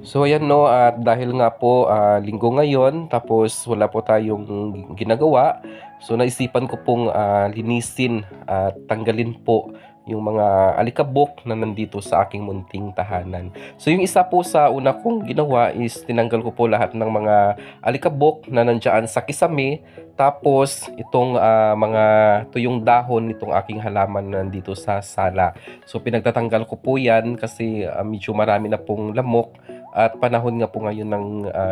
So ayan 'no, at dahil nga po, linggo ngayon tapos wala po tayong ginagawa, so naisipan ko pong, linisin at tanggalin po yung mga alikabok na nandito sa aking munting tahanan. So yung isa po sa una kong ginawa is tinanggal ko po lahat ng mga alikabok na nandiyan sa kisame, tapos itong, mga tuyong dahon nitong aking halaman na nandito sa sala. So pinagtatanggal ko po 'yan kasi, medyo marami na pong lamok at panahon nga po ngayon ng,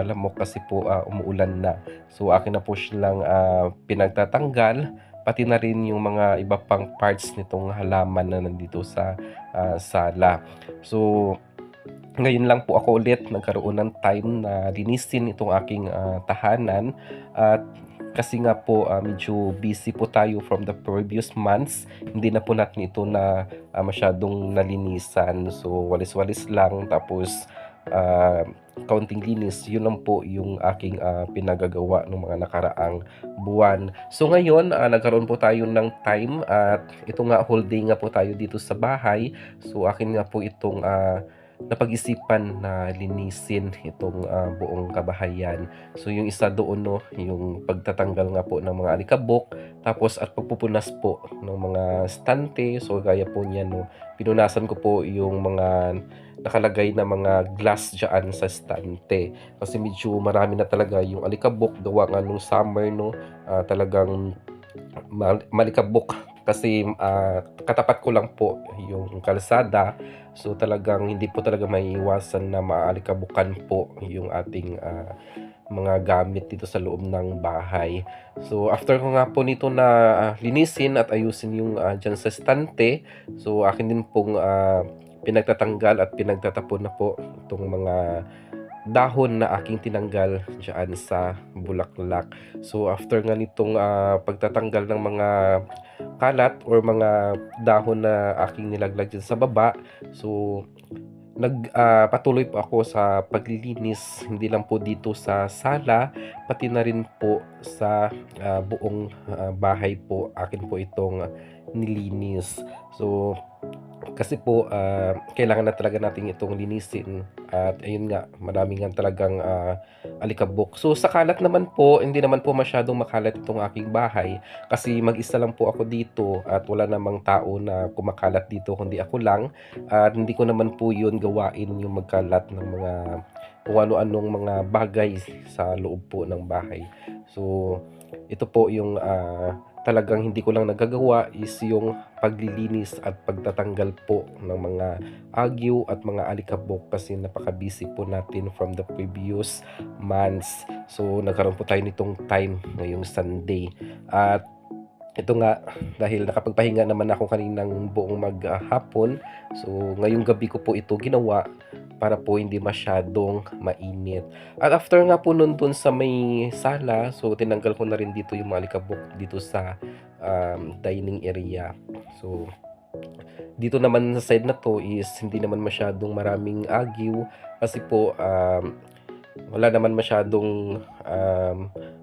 lamok kasi po, umuulan na. So akin na po silang, pinagtatanggal, pati na rin yung mga iba pang parts nitong halaman na nandito sa, sala. So ngayon lang po ako ulit nagkaroon ng time na linisin itong aking, tahanan at kasi nga po, medyo busy po tayo from the previous months. Hindi na po natin ito na, masyadong nalinisan. So walis-walis lang tapos, ah, kaunting linis. Yun lang po yung aking, pinagagawa nung mga nakaraang buwan. So ngayon, nagkaroon po tayo ng time at ito nga whole day nga po tayo dito sa bahay. So akin nga po itong, napag-isipan na linisin itong, buong kabahayan. So yung isa doon 'no, yung pagtatanggal nga po ng mga alikabok, tapos at pagpupunas po ng mga estante. So gaya po niyan 'no, pinunasan ko po yung mga nakalagay na mga glass diyaan sa estante. Kasi medyo marami na talaga yung alikabok gawa nga nung summer 'no, talagang malikabok kasi, katapat ko lang po yung kalsada. So talagang hindi po talaga maiiwasan na maalikabukan po yung ating, mga gamit dito sa loob ng bahay. So after ko nga po nito na, linisin at ayusin yung, diyan sa estante, so akin din pong, pinagtatanggal at pinagtatapon na po itong mga dahon na aking tinanggal diyaan sa bulaklak. So after nga nitong, pagtatanggal ng mga kalat or mga dahon na aking nilaglag diyan sa baba, so patuloy po ako sa paglilinis, hindi lang po dito sa sala, pati na rin po sa, buong, bahay po. Akin po itong nilinis. So kasi po, kailangan na talaga natin itong linisin at ayun nga, marami nga talagang, alikabok. So sa kalat naman po, hindi naman po masyadong makalat itong aking bahay kasi mag-isa lang po ako dito at wala namang tao na kumakalat dito kundi ako lang at hindi ko naman po yun gawain yung magkalat ng mga kung ano-anong mga bagay sa loob po ng bahay. So ito po yung, talagang hindi ko lang nagagawa is yung paglilinis at pagtatanggal po ng mga agyo at mga alikabok kasi napaka-busy po natin from the previous months. So nagkaroon po tayo nitong time ngayong Sunday. At ito nga, dahil nakapagpahinga naman ako kaninang buong maghapon, so ngayong gabi ko po ito ginawa para po hindi masyadong mainit. At after nga po nun dun sa may sala, so tinanggal ko na rin dito yung mga alikabok dito sa, dining area. So dito naman sa side na 'to is hindi naman masyadong maraming agyo kasi po, wala naman masyadong,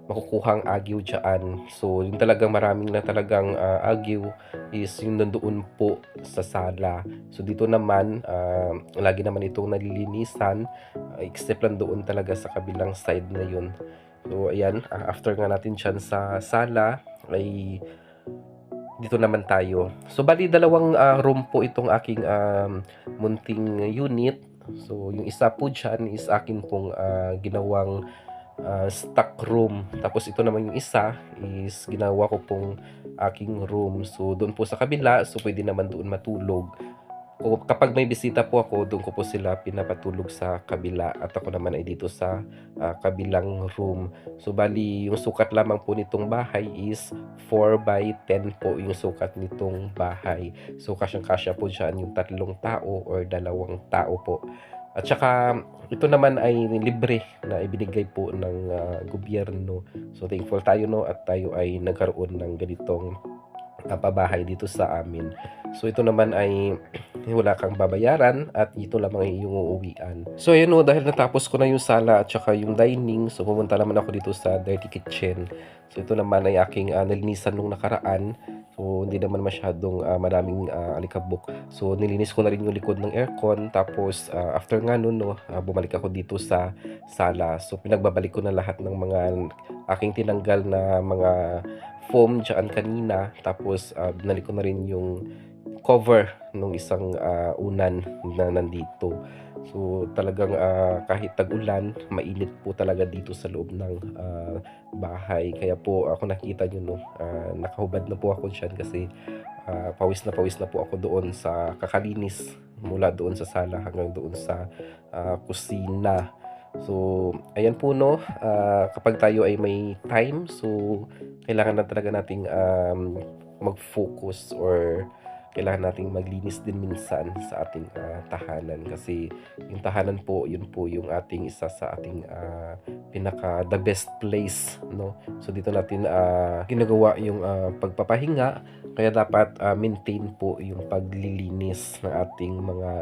makukuhang agyo diyaan. So yung talagang maraming na talagang, agyo is yung nandoon po sa sala. So dito naman, lagi naman itong nalilinisan, except lang doon talaga sa kabilang side na yun. So ayan, after nga natin diyan sa sala ay dito naman tayo. So bali dalawang, room po itong aking, munting unit. So yung isa po diyan is akin pong, ginawang, stock room. Tapos ito naman yung isa is ginawa ko pong aking room. So doon po sa kabila, so puwede naman doon matulog. Kapag may bisita po ako, doon ko po sila pinapatulog sa kabila at ako naman ay dito sa, kabilang room. So bali yung sukat lamang po nitong bahay is 4 by 10 po yung sukat nitong bahay. So kasyang-kasya po diyan yung tatlong tao or dalawang tao po. At saka ito naman ay libre na ibinigay po ng, gobyerno. So thankful tayo 'no at tayo ay nagkaroon ng ganitong, pabahay dito sa amin. So ito naman ay wala kang babayaran at ito lamang ay iyong uuwian. So ayun 'no, dahil natapos ko na yung sala at saka yung dining, so pumunta naman ako dito sa dirty kitchen. So ito naman ay aking, nalinisan nung nakaraan. So, hindi naman masyadong, maraming, alikabok. So, nilinis ko na rin yung likod ng aircon tapos, after nga nun 'no, bumalik ako dito sa sala. So, pinagbabalik ko na lahat ng mga aking tinanggal na mga foam diyaan kanina tapos, binalik ko na rin yung cover nung isang, unan na nandito. So, talagang, kahit tag-ulan, mainit po talaga dito sa loob ng, bahay. Kaya po, kung nakikita niyo 'no, nakahubad na po ako diyan kasi, pawis na pawis na po ako doon sa kakalinis mula doon sa sala hanggang doon sa, kusina. So, ayan po 'no, kapag tayo ay may time, so kailangan na talaga nating, mag-focus or kailangan nating maglinis din minsan sa ating, tahanan kasi yung tahanan po, yun po yung ating isa sa ating, pinaka the best place 'no. So dito natin, ginagawa yung, pagpapahinga kaya dapat, maintain po yung paglilinis ng ating mga,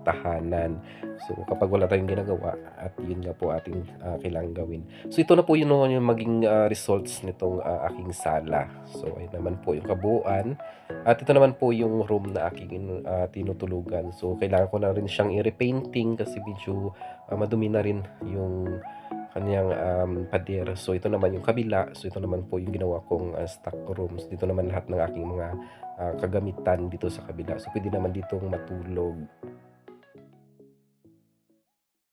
tahanan. So kapag wala tayong ginagawa at yun nga po ating, kailangang gawin. So ito na po yun 'no, yung maging, results nitong, aking sala. So ayun naman po yung kabuuan. At ito naman po yung room na aking, tinutulugan. So, kailangan ko na rin siyang i-repainting kasi medyo, madumi na rin yung kaniyang, pader. So, ito naman yung kabila. So, ito naman po yung ginawa kong, stock rooms. Dito naman lahat ng aking mga, kagamitan dito sa kabila. So, puwede naman ditong matulog.